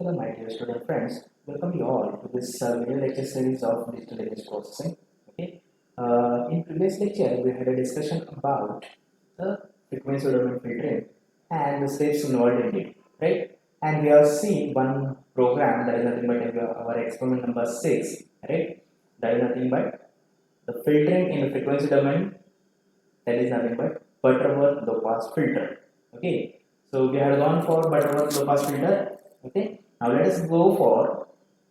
Hello, my dear student friends. Welcome you all to this video lecture series of digital image processing. Okay. In previous lecture, we had a discussion about the frequency domain filtering and the steps involved in it, right? And we have seen one program that is nothing but our experiment number 6, right? That is nothing but the filtering in the frequency domain, that is nothing but Butterworth low pass filter. Okay, so we have gone for Butterworth low pass filter. Okay, now let us go for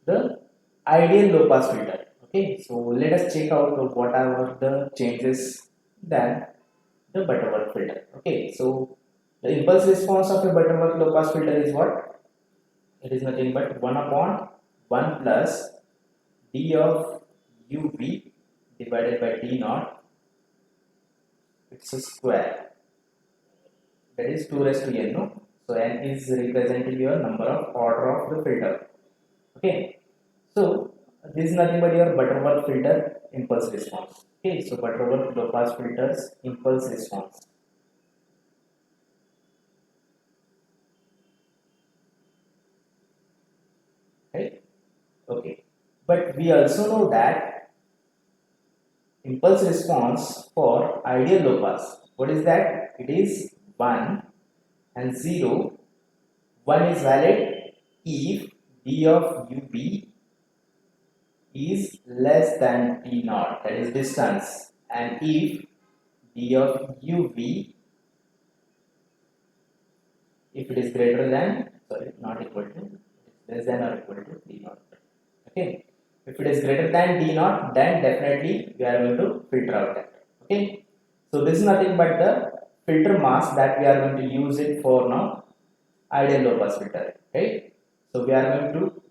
the ideal low pass filter. Okay, so let us check out what are the changes than the Butterworth filter. Okay, so the impulse response of a Butterworth low pass filter is what? It is nothing but 1 upon 1 plus d of UB divided by d naught, it's a square, that is 2 raised to n, no? So n is representing your number of order of the filter. Okay, so this is nothing but your Butterworth filter impulse response. Okay, so Butterworth low pass filters impulse response, right? Okay, but we also know that impulse response for ideal low pass, what is that? It is 1 and 0. 1 is valid if d of UB is less than d naught, that is distance, and if d of UV, if it is greater than, sorry, not equal to, less than or equal to d naught. Okay, if it is greater than d naught, then definitely we are going to filter out that. Okay, so this is nothing but the filter mask that we are going to use it for now ideal low pass filter, right? So we are going to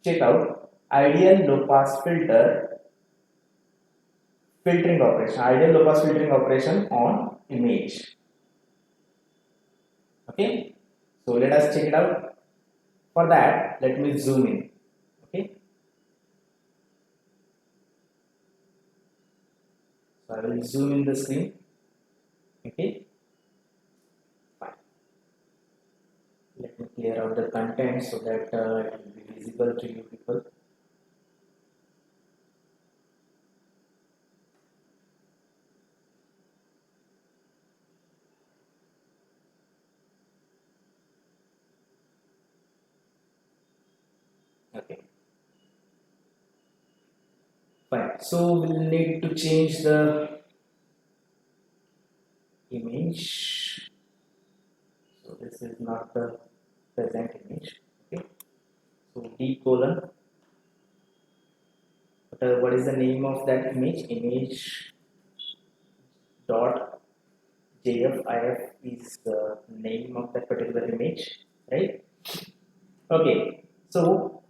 check out ideal low pass filter filtering operation, ideal low pass filtering operation on image. Okay, so let us check it out. For that, let me zoom in. Okay, so I will zoom in the screen. Okay, fine. Let me clear out the content so that it will be visible to you people. Okay, fine. So we'll need to change the image. So this is not the present image. Okay, so D colon. What is the name of that image? Image dot JFIF is the name of that particular image, right? Okay, so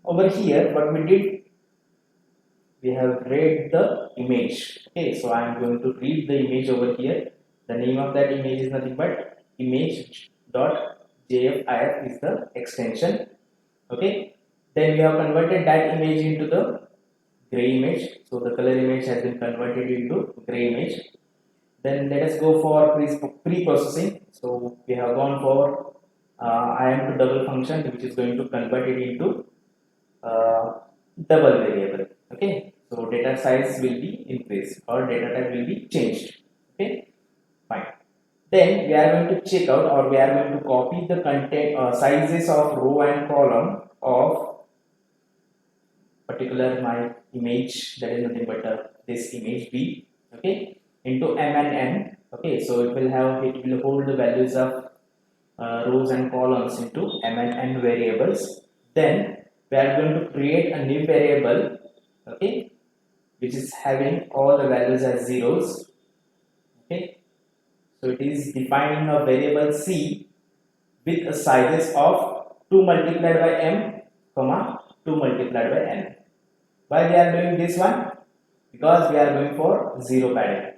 over here, what we did, we have read the image. Okay, so I am going to read the image over here. The name of that image is nothing but image dot JFIF is the extension. Okay, then we have converted that image into the gray image. So the color image has been converted into gray image. Then let us go for pre-processing. So we have gone for IM to double function, which is going to convert it into double variable. Okay, so data size will be increased or data type will be changed. Okay, fine. Then we are going to check out, or we are going to copy the content sizes of row and column of particular my image, that is nothing but this image B. Okay, into M and N. Okay, so it will hold the values of rows and columns into M and N variables. Then we are going to create a new variable, okay, which is having all the values as zeros. Okay, so it is defining a variable C with a sizes of 2 multiplied by M, comma 2 multiplied by N. Why we are doing this one? Because we are going for zero padding.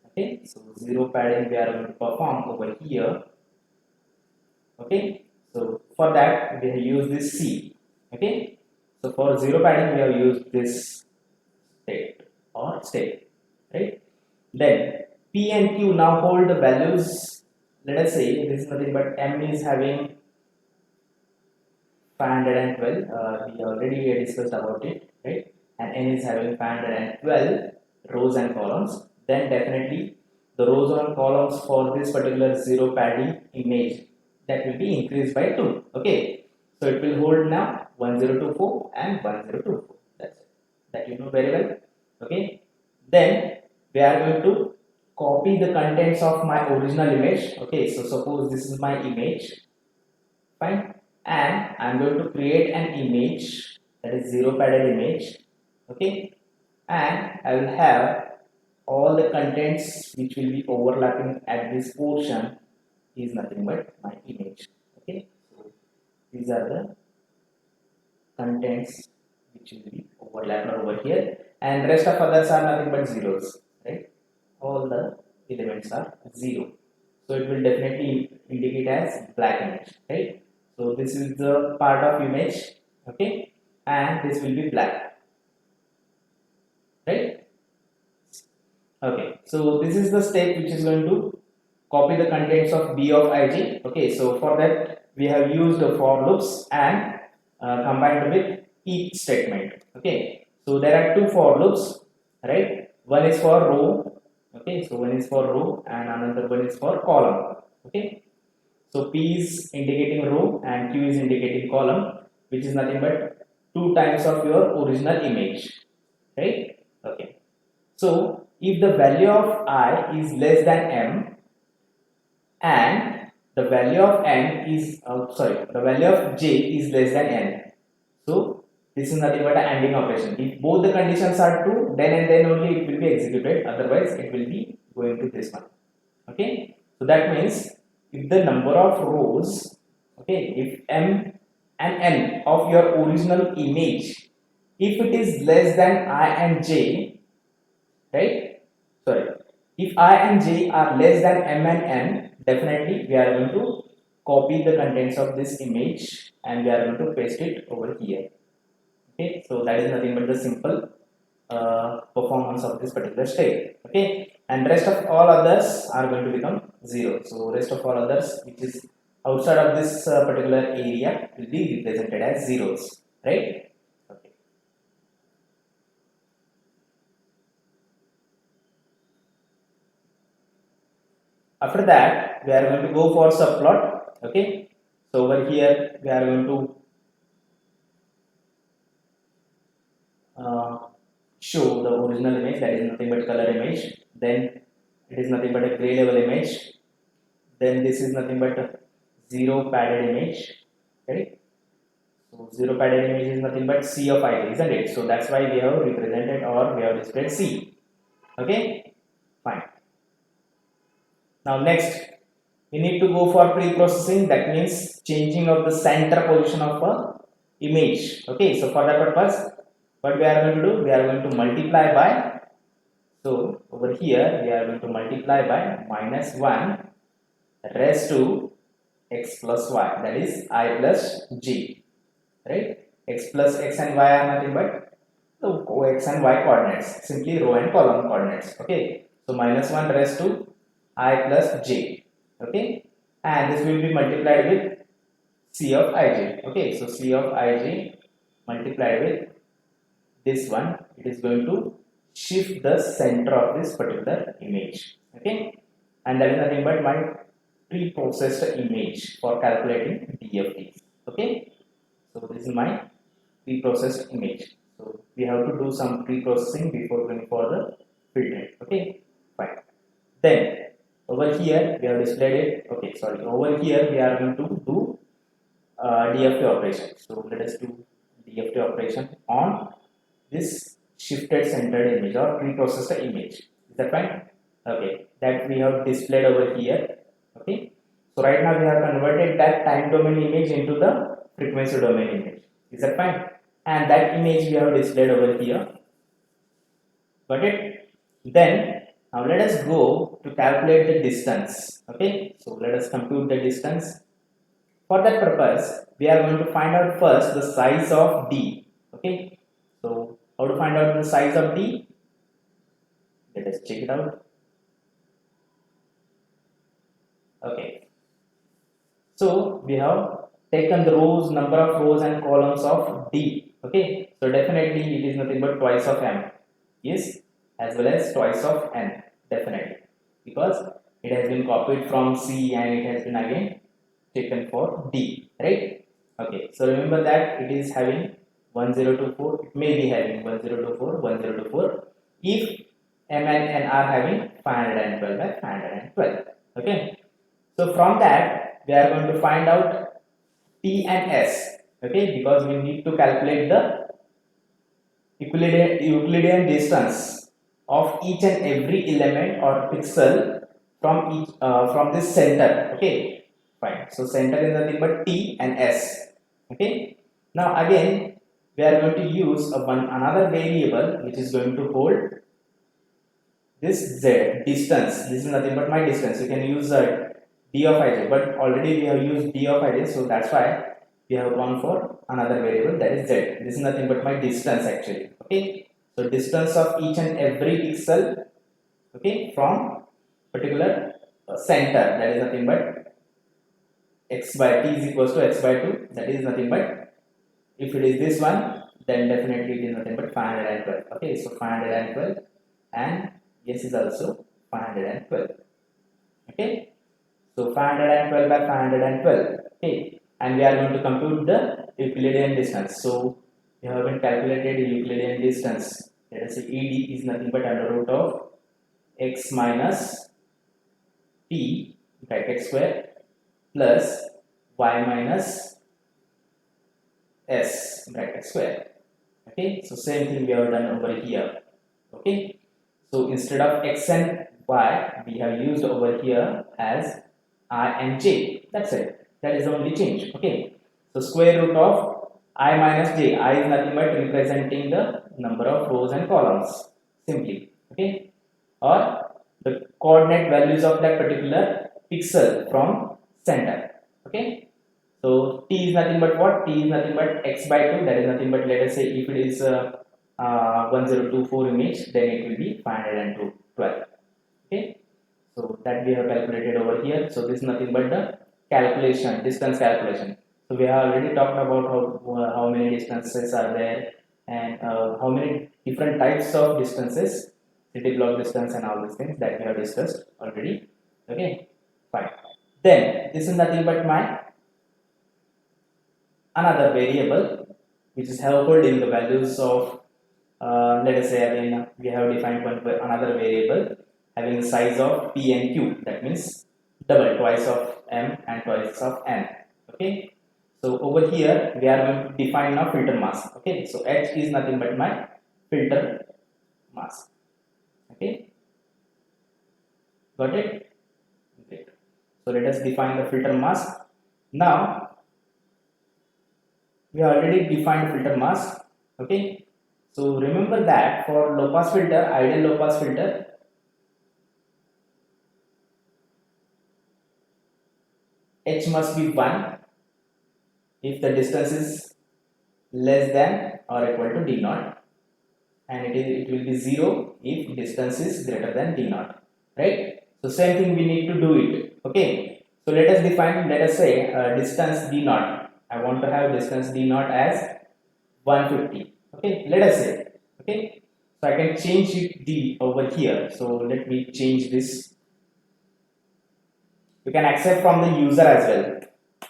Okay, so zero padding we are going to perform over here. Okay, so for that we have used this C. Okay, so for zero padding we have used this state or state, right? Then P and Q now hold the values. Let us say this is nothing but M is having 512. We already discussed about it, right? And n is having 512 rows and columns. Then definitely the rows and columns for this particular zero padding image, that will be increased by 2. Okay, so it will hold now 1024 and 1024. That's it. That you know very well. Okay, then we are going to copy the contents of my original image. Okay, so suppose this is my image, fine, and I'm going to create an image, that is zero padded image. Okay, and I will have all the contents which will be overlapping at this portion is nothing but my image. Okay, so these are the contents which will be overlapped over here, and rest of others are nothing but zeros, right? All the elements are 0, so it will definitely indicate as black image, right? So this is the part of image, okay, and this will be black, right? Okay, so this is the step which is going to copy the contents of b of ij. Okay, so for that we have used the for loops and combined with each statement. Okay, so there are two for loops, right? One is for row. Okay, so one is for row and another one is for column. Okay, so p is indicating row and q is indicating column, which is nothing but 2 times of your original image, right? Okay, so if the value of I is less than m and the value of n is the value of j is less than n, so this is nothing but an ANDing operation. If both the conditions are true, then and then only it will be executed, otherwise it will be going to this one. Okay, so that means if the number of rows, okay, if m and n of your original image, if it is less than I and j, right? Sorry, if I and j are less than m and n, definitely we are going to copy the contents of this image and we are going to paste it over here. Okay, so that is nothing but the simple performance of this particular step. Okay, and rest of all others are going to become 0. So rest of all others which is outside of this particular area will be represented as zeros, right? Okay. After that, we are going to go for subplot. Okay, so over here we are going to show the original image, that is nothing but color image. Then it is nothing but a gray level image. Then this is nothing but a zero padded image, right? So zero padded image is nothing but C of I, isn't it? So that's why we have represented or we have displayed C. Okay, fine. Now next, we need to go for pre-processing. That means changing of the center position of a image. Okay, so for that purpose, what we are going to do? We are going to multiply by. So over here, we are going to multiply by minus 1 raised to x plus y, that is I plus j, right? X plus x and y are nothing but the x and y coordinates, simply row and column coordinates. Okay, so minus 1 raised to I plus j. Okay, and this will be multiplied with c of ij. Okay, so c of ij multiplied with this one, it is going to shift the center of this particular image. Okay, and that is nothing but my pre-processed image for calculating DFT. Okay, so this is my pre-processed image. So we have to do some pre-processing before going for the filtering. Okay, fine. Then over here we have displayed it. Okay, sorry. Over here we are going to do DFT operation. So let us do DFT operation on this shifted centered image or pre-processed image. Is that fine? Okay, that we have displayed over here. Okay, so right now we have converted that time domain image into the frequency domain image. Is that fine? And that image we have displayed over here. Got it? Then now let us go to calculate the distance. Okay, so let us compute the distance. For that purpose, we are going to find out first the size of D. Okay, so how to find out the size of D? Let us check it out. Okay, so we have taken the rows, number of rows and columns of D. Okay, so definitely it is nothing but twice of M. Yes, as well as twice of N, definitely, because it has been copied from C and it has been again taken for D, right? Okay, so remember that it is having 1024, it may be having 1024, 1024 if M and N are having 512 by 512. Okay, so from that we are going to find out T and S. Okay, because we need to calculate the Euclidean distance of each and every element or pixel from this center. Okay, fine. So center is nothing but T and S. Okay. Now again we are going to use another variable which is going to hold this Z distance. This is nothing but my distance. You can use d of ij, but already we have used d of ij, so that's why we have gone for another variable, that is Z. This is nothing but my distance actually. Okay, so distance of each and every pixel, okay, from particular center, that is nothing but x by t is equals to x by 2, that is nothing but, if it is this one, then definitely it is nothing but 512. Okay, so 512 and yes is also 512. Okay, so 512 by 512. Okay, and we are going to compute the Euclidean distance. So we have been calculated Euclidean distance. Let us say ED is nothing but under root of x minus t bracket square plus y minus s bracket square. Okay, so same thing we have done over here. Okay, so instead of x and y, we have used over here as I and j. That's it. That is the only change. Okay, so square root of I minus j. I is nothing but representing the number of rows and columns simply. Okay, or the coordinate values of that particular pixel from center. Okay, so t is nothing but what? T is nothing but x by 2. That is nothing but, let us say, if it is 1024 image, then it will be 512. Okay, so that we have calculated over here. So this is nothing but the calculation, distance calculation. So we have already talked about how many distances are there and how many different types of distances, city block distance and all these things that we have discussed already. Okay, fine. Then this is nothing but my another variable which is holding the values of let us say again we have defined another variable having the size of p and q, that means double, twice of m and twice of n. Okay, so over here we are going to define now filter mask. Okay, so h is nothing but my filter mask. Okay, got it? Great. So let us define the filter mask. Now we already defined filter mask. Okay, so remember that for low pass filter, ideal low pass filter, h must be 1 if the distance is less than or equal to d naught, and it will be 0 if distance is greater than d naught, right? So same thing we need to do it. Okay, so let us define, let us say distance d naught. I want to have distance d naught as 150. Okay, let us say. Okay, so I can change it d over here. So let me change this. You can accept from the user as well.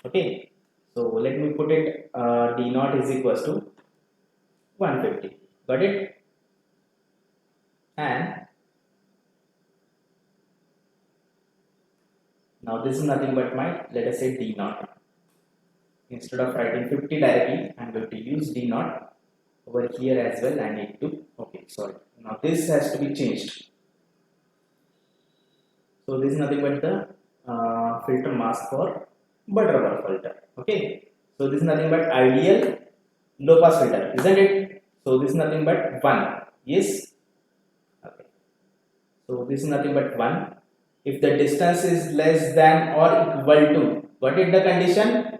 Okay, so let me put it d naught is equals to 150. Got it? And now this is nothing but my, let us say, d naught. Instead of writing 50 directly, I am going to use d naught over here as well. I need to, okay, sorry. Now this has to be changed. So this is nothing but the filter mask for Butterworth filter. Okay, so this is nothing but ideal low pass filter, isn't it? So this is nothing but 1. Yes. Okay. So this is nothing but 1. If the distance is less than or equal to, what is the condition?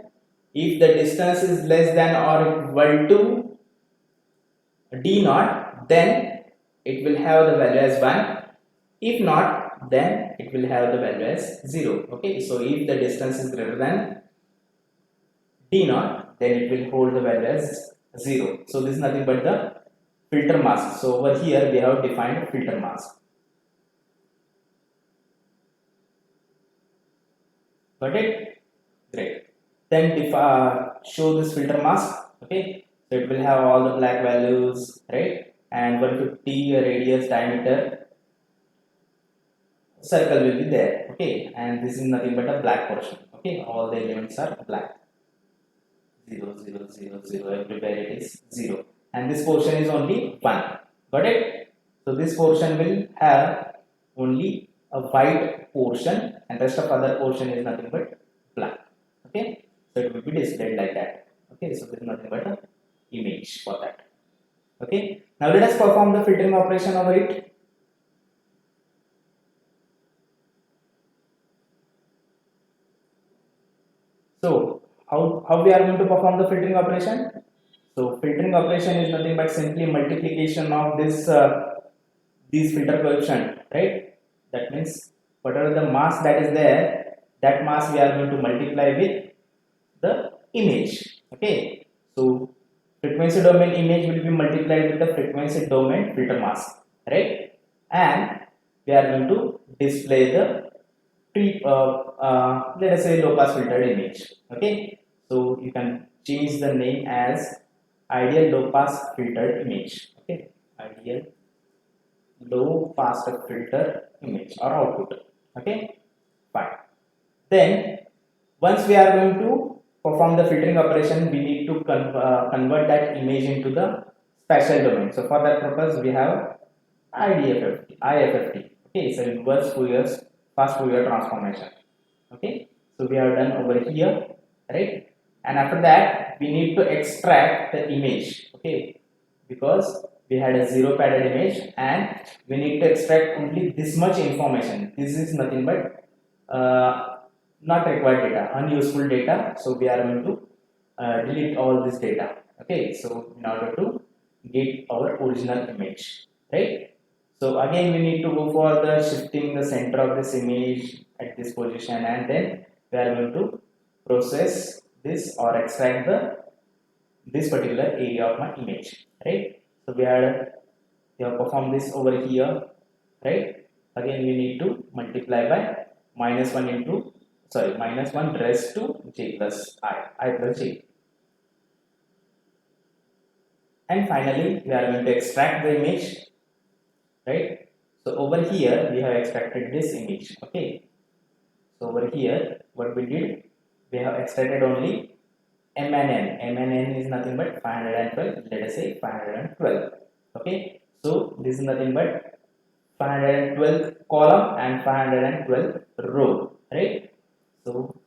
If the distance is less than or equal to d naught, then it will have the value as 1. If not, then it will have the value as 0. Okay, so if the distance is greater than D naught, then it will hold the value as 0. So this is nothing but the filter mask. So over here we have defined filter mask. Got it? Great. Then show this filter mask. Okay. So it will have all the black values, right? And 150 radius diameter circle will be there. Okay. And this is nothing but a black portion. Okay. All the elements are black. 0, 0, 0, 0. Everywhere it is 0. And this portion is only 1. Got it? So this portion will have only a white portion and rest of other portion is nothing but black. Okay, so it will be displayed like that. Okay, so there is nothing but a image for that. Okay, now let us perform the filtering operation over it. So how we are going to perform the filtering operation? So filtering operation is nothing but simply multiplication of this these filter coefficient, right? That means whatever the mass that is there, that mass we are going to multiply with the image. Okay, so frequency domain image will be multiplied with the frequency domain filter mask, right? And we are going to display the let us say low pass filtered image. Okay, so you can change the name as ideal low pass filtered image. Okay, ideal low pass filter image or output. Okay, fine. Then once we are going to perform the filtering operation, we need to convert that image into the spatial domain. So for that purpose, we have IFFT. Okay, so inverse Fourier fast Fourier transformation. Okay, so we have done over here, right? And after that, we need to extract the image. Okay, because we had a zero padded image and we need to extract only this much information. This is nothing but not required data, unuseful data. So we are going to delete all this data. Okay, so in order to get our original image, right? So again we need to go for the shifting the center of this image at this position, and then we are going to process this or extract the this particular area of my image, right? So we have performed this over here, right? Again we need to multiply by minus 1 into minus 1 raised to j plus I plus j. And finally, we are going to extract the image, right? So over here, we have extracted this image, okay? So over here, what we did, we have extracted only M and N. M and N is nothing but 512, let us say 512, okay? So this is nothing but 512th column and 512 row, right? So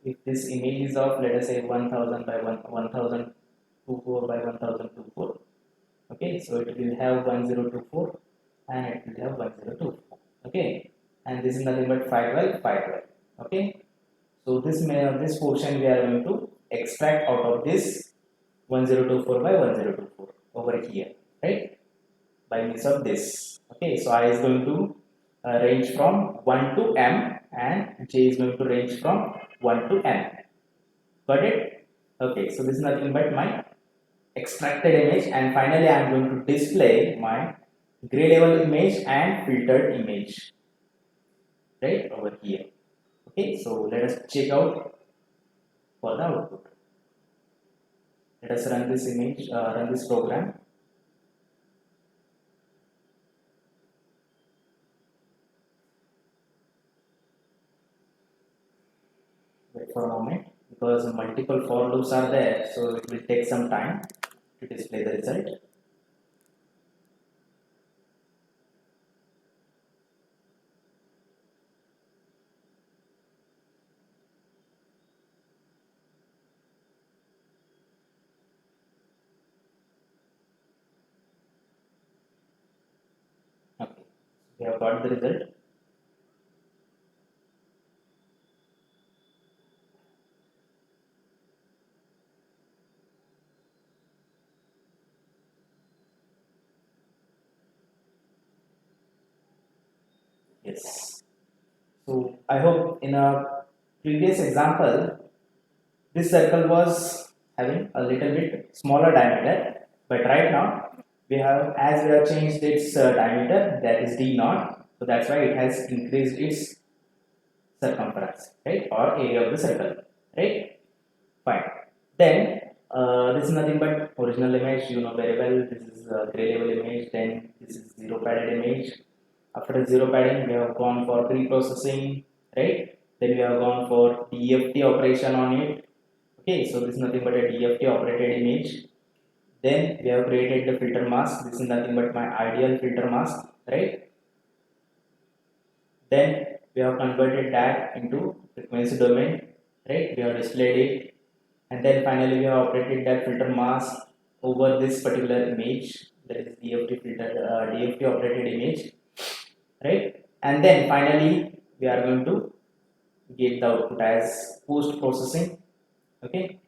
if this image is of let us say 1000 by 1024 by 1024, okay, so it will have 1024 and it will have 1024, okay, and this is nothing but 512. Okay, so this portion we are going to extract out of this 1024 by 1024 over here, right, by means of this. Okay, so I is going to range from 1 to m and j is going to range from 1 to n. Got it? Okay, so this is nothing but my extracted image, and finally I am going to display my gray level image and filtered image right over here. Okay, so let us check out for the output. Let us run this image, run this program. Wait for a moment because multiple for loops are there, so it will take some time to display the result. Okay, we have got the result. Yes. So I hope in a previous example this circle was having a little bit smaller diameter, but right now we have, as we have changed its diameter, that is d naught, so that's why it has increased its circumference, right, or area of the circle, right? Fine. Then this is nothing but original image, you know very well. This is a gray level image. Then this is zero padded image. After zero padding, we have gone for pre-processing, right? Then we have gone for DFT operation on it. Okay, so this is nothing but a DFT operated image. Then we have created the filter mask. This is nothing but my ideal filter mask, right? Then we have converted that into frequency domain, right? We have displayed it, and then finally we have operated that filter mask over this particular image, that is DFT filter, DFT operated image, right? And then finally we are going to get the output as post processing, okay?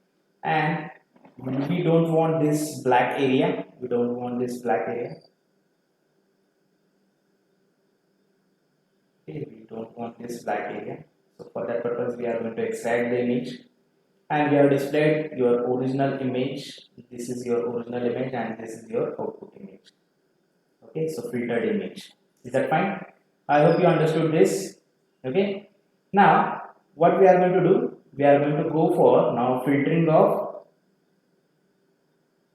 And we don't want this black area. We don't want this black area. Okay, we don't want this black area. So for that purpose, we are going to extract the image, and we have displayed your original image. This is your original image, and this is your output image. Okay, so filtered image. Is that fine? I hope you understood this. Okay. Now, what we are going to do? We are going to go for now filtering of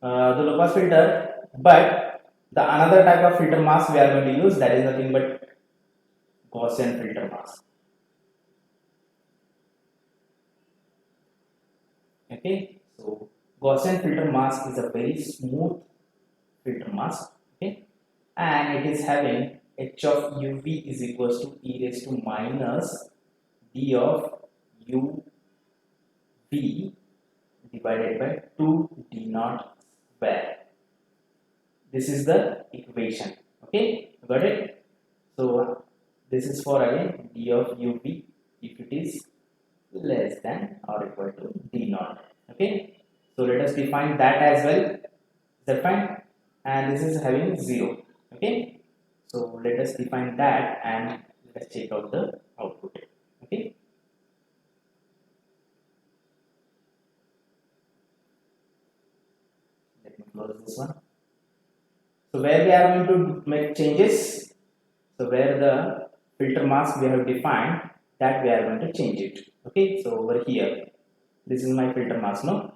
the low pass filter, but the another type of filter mask we are going to use, that is nothing but Gaussian filter mask. Okay, so Gaussian filter mask is a very smooth filter mask. Okay, and it is having h of uv is equals to e raised to minus d of uv divided by 2 d naught square. This is the equation. Okay, got it? So this is for again d of uv if it is less than or equal to d naught. Okay, so let us define that as well. Is that fine? And this is having 0. Okay, so let us define that and let's check out the output. Okay, let me close this one. So where we are going to make changes, so where the filter mask we have defined, that we are going to change it. Okay, so over here, this is my filter mask, no?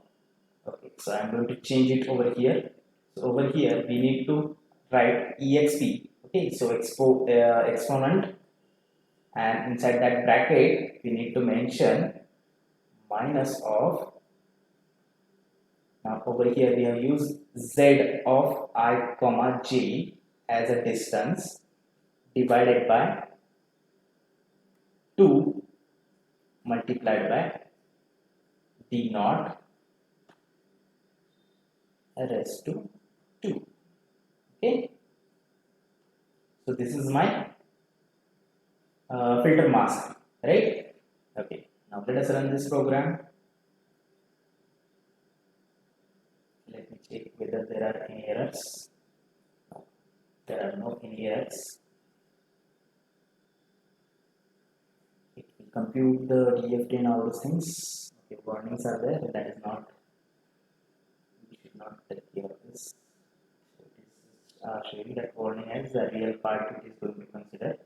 Okay, so I'm going to change it over here. So over here, we need to write exp. Okay, so exponent, and inside that bracket, we need to mention minus of. Now over here, we have used z of I comma j as a distance divided by 2 multiplied by d naught raised to 2. Okay, so this is my filter mask, right? Okay, now let us run this program. Let me check whether there are any errors. No, there are no any errors. It will compute the DFT and all those things. Okay, warnings are there, but that is not, we should not take care of this. So it is showing that warning as the real part it is going to consider.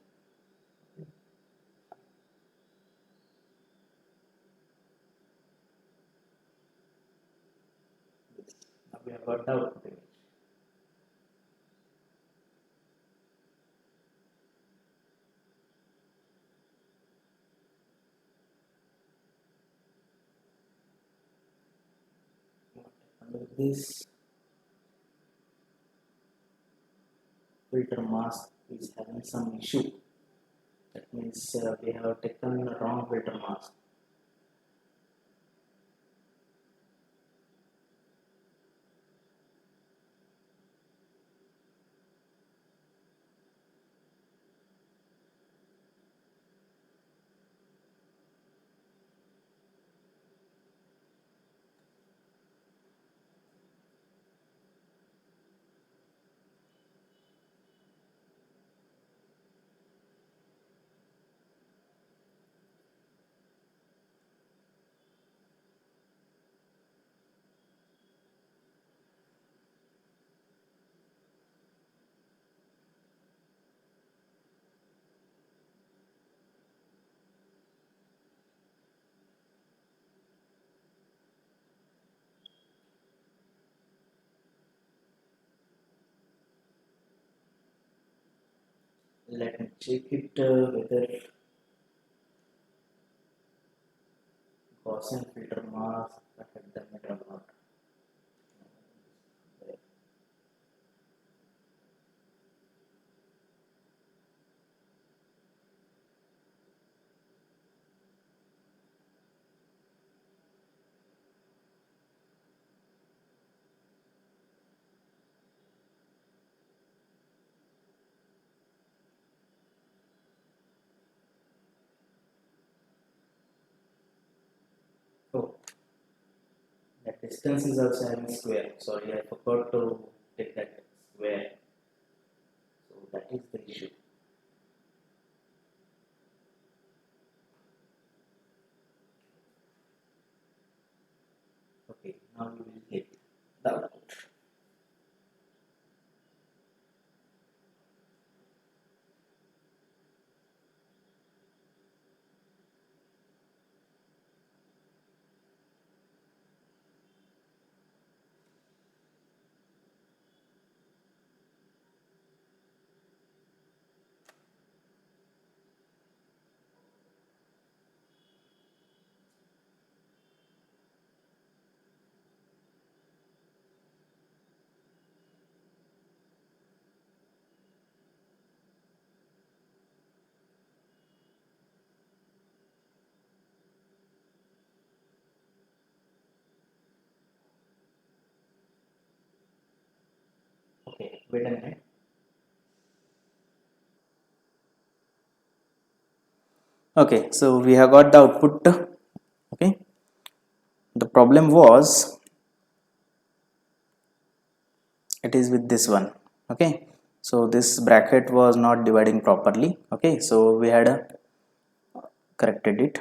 Now we have got the output image. Under this filter mask is having some issue. That means we have taken the wrong filter mask. let me check it whether Gaussian filter mask affect the metal or not. Oh, that distance is also having square. Sorry, I forgot to take that square. So that is the issue. Okay, now we will get the output. Okay, wait a minute. Okay, so we have got the output. Okay, the problem was it is with this one. Okay, so this bracket was not dividing properly. Okay, so we had corrected it.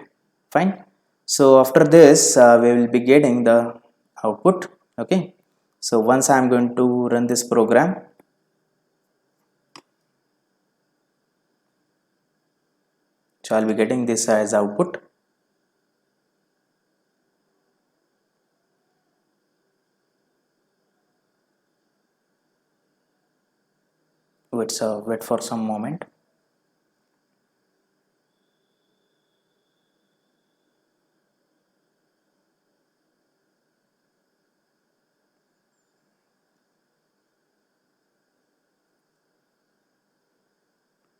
Fine. So after this, we will be getting the output. Okay, so once I am going to run this program, so I'll be getting this as output. Wait for some moment.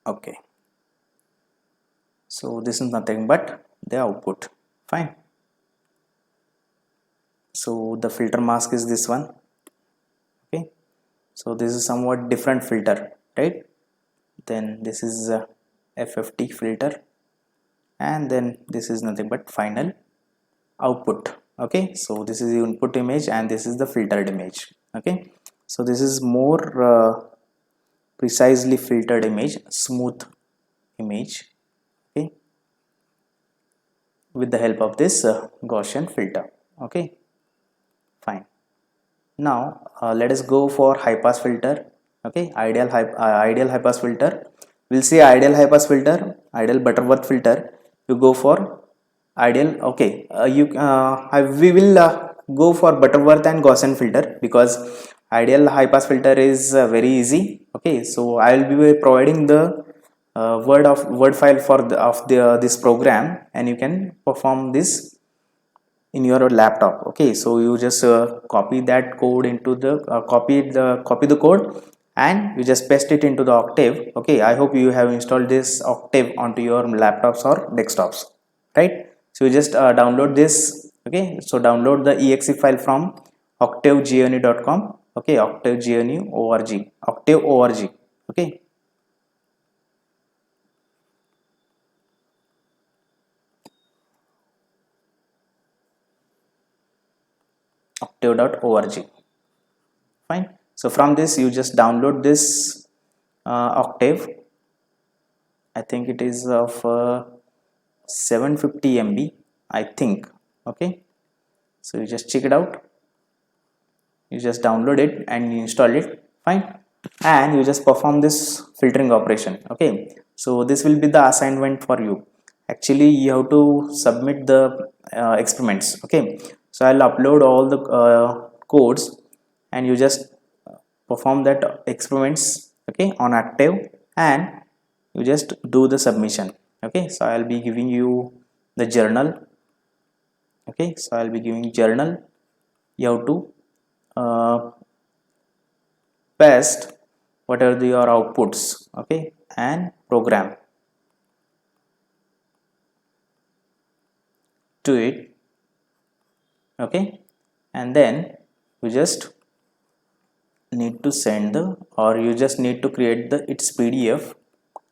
Okay, so this is nothing but the output. Fine. So the filter mask is this one. Okay, so this is somewhat different filter, right? Then this is a FFT filter, and then this is nothing but final output. Okay, so this is the input image and this is the filtered image. Okay, so this is more precisely filtered image, smooth image. Okay, with the help of this Gaussian filter. Okay, fine. Now let us go for high pass filter. Okay, ideal high pass filter. We'll see ideal high pass filter, ideal Butterworth filter. You go for ideal. Okay, we will go for Butterworth and Gaussian filter because ideal high pass filter is very easy. Okay, so I will be providing the word file for this program, and you can perform this in your laptop. Okay, so you just copy that code into the copy the code and you just paste it into the Octave. Okay, I hope you have installed this Octave onto your laptops or desktops, right? So you just download this. Okay, so download the exe file from octavegnu.com. Okay, octavegnu org, octave org. Okay, octave.org. Fine. So from this you just download this Octave. I think it is of 750 MB, I think. Okay, so you just check it out. You just download it and you install it. Fine, and you just perform this filtering operation. Okay, so this will be the assignment for you. Actually, you have to submit the experiments. Okay, so I'll upload all the codes and you just perform that experiments. Okay, on Octave, and you just do the submission. Okay, so I'll be giving you the journal. Okay, so I'll be giving journal. You have to paste whatever your outputs, okay, and program to it. Okay, and then you just need to send the, or you just need to create the its PDF,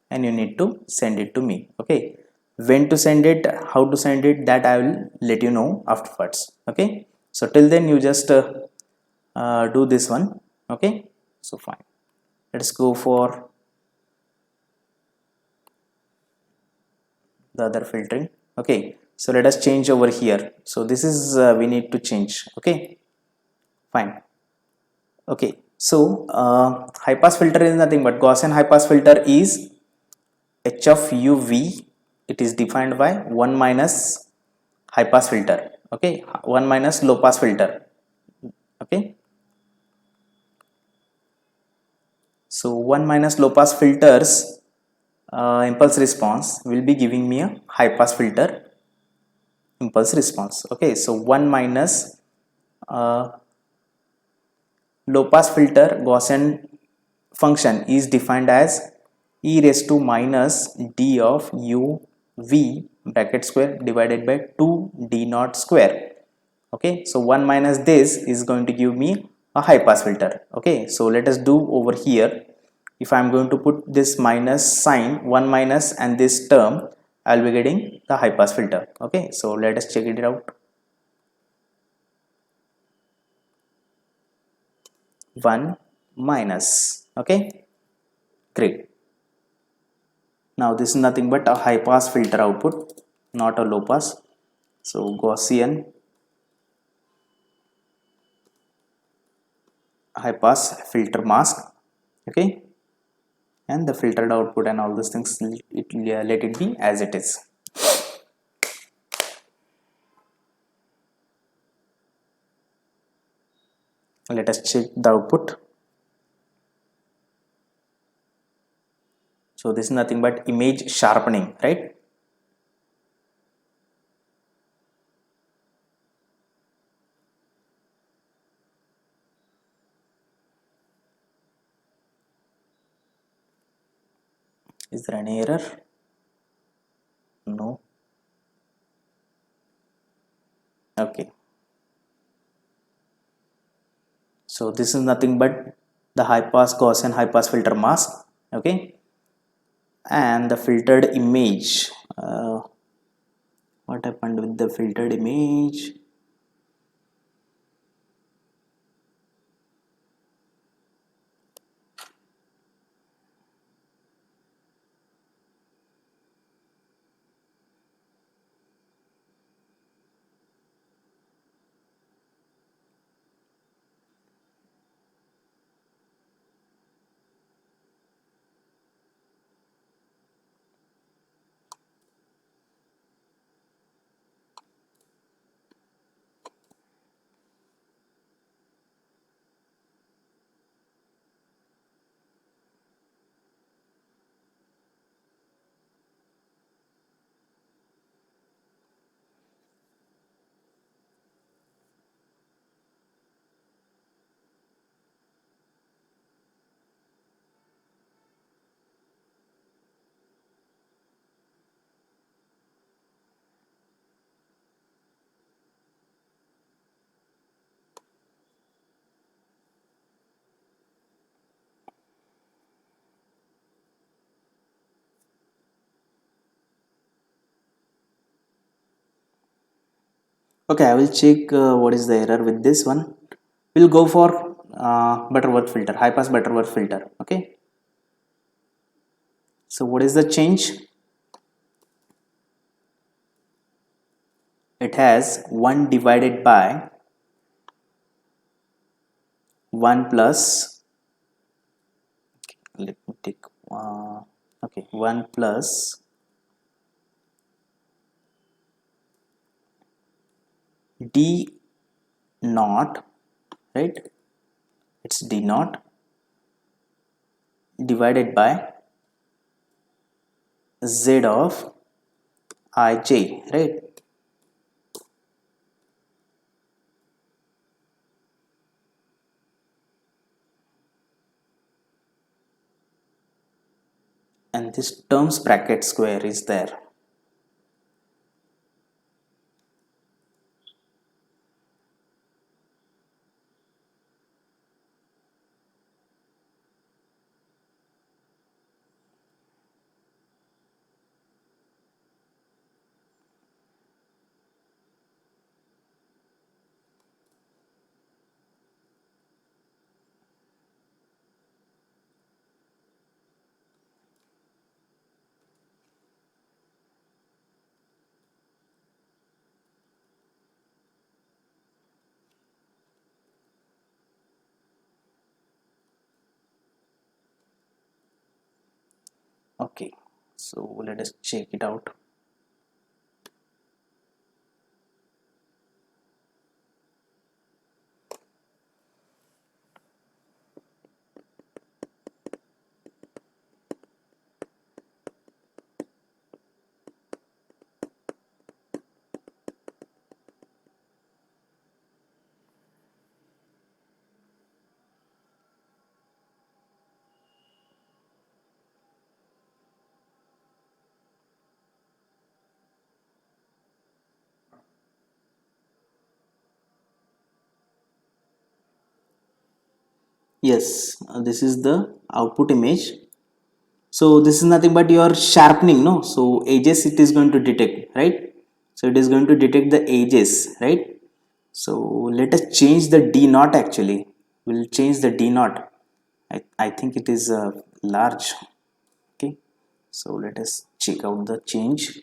and you need to send it to me. Okay, when to send it, how to send it, that I will let you know afterwards. Okay, so till then you just do this one. Okay, so fine, let's go for the other filtering. Okay, so let us change over here. So this is we need to change. Okay, fine. Okay, so high pass filter is nothing but Gaussian high pass filter is h of uv. It is defined by 1 minus high pass filter. Okay, 1 minus low pass filter. Okay, so 1 minus low pass filters impulse response will be giving me a high pass filter impulse response. Okay, so 1 minus uh, low pass filter Gaussian function is defined as e raised to minus d of u v bracket square divided by 2 d naught square. Okay, so 1 minus this is going to give me a high pass filter. Okay, so let us do over here. If I am going to put this minus sign, 1 minus and this term, I'll be getting the high pass filter. Okay, so let us check it out. 1 minus. Okay, great. Now this is nothing but a high pass filter output, not a low pass. So Gaussian high pass filter mask. Okay, and the filtered output and all those things, let it be as it is. Let us check the output. So this is nothing but image sharpening, right? Is there any error? No. Okay, so this is nothing but the high pass Gaussian high pass filter mask. Okay, and the filtered image, what happened with the filtered image? Okay, I will check what is the error with this one. We'll go for Butterworth filter, high pass Butterworth filter. Okay, so what is the change? It has 1 divided by 1 plus, let me take okay, 1 plus d naught, right? It's d naught divided by z of ij, right? And this terms bracket square is there. Okay, so let us check it out. Yes, this is the output image. So this is nothing but your sharpening, no? So edges it is going to detect, right? So it is going to detect the edges, right? So let us change the D naught actually. We'll change the D naught. I think it is large. Okay. So let us check out the change.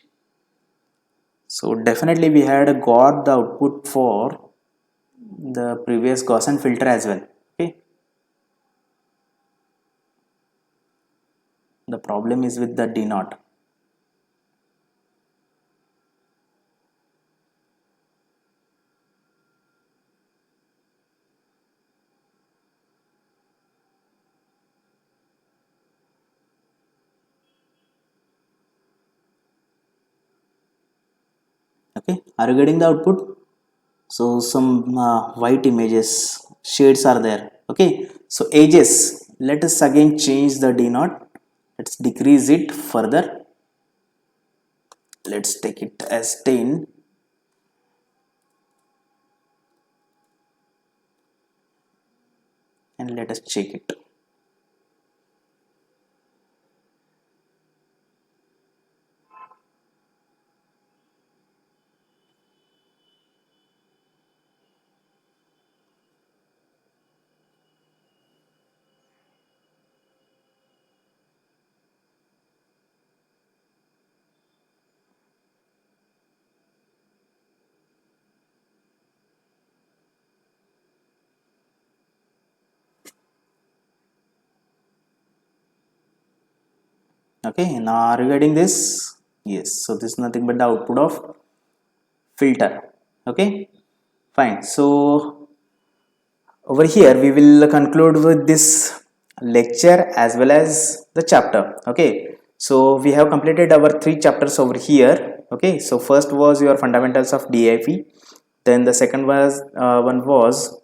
So definitely we had got the output for the previous Gaussian filter as well. Okay. The problem is with the D naught. Okay, are you getting the output? So some white images shades are there. Okay, so edges, let us again change the D naught. Let's decrease it further. Let's take it as 10. And let us check it. Okay, now are you getting this? Yes, so this is nothing but the output of filter. Okay, fine. So over here we will conclude with this lecture as well as the chapter. Okay, so we have completed our 3 chapters over here. Okay, so first was your fundamentals of DIP, then the second was one was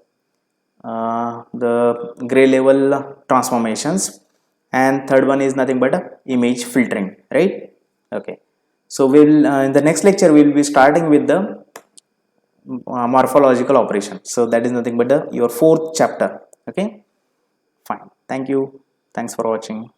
the gray level transformations, and third one is nothing but image filtering, right? Okay, so we'll in the next lecture we'll be starting with the morphological operation. So that is nothing but your fourth chapter. Okay, fine. Thank you. Thanks for watching.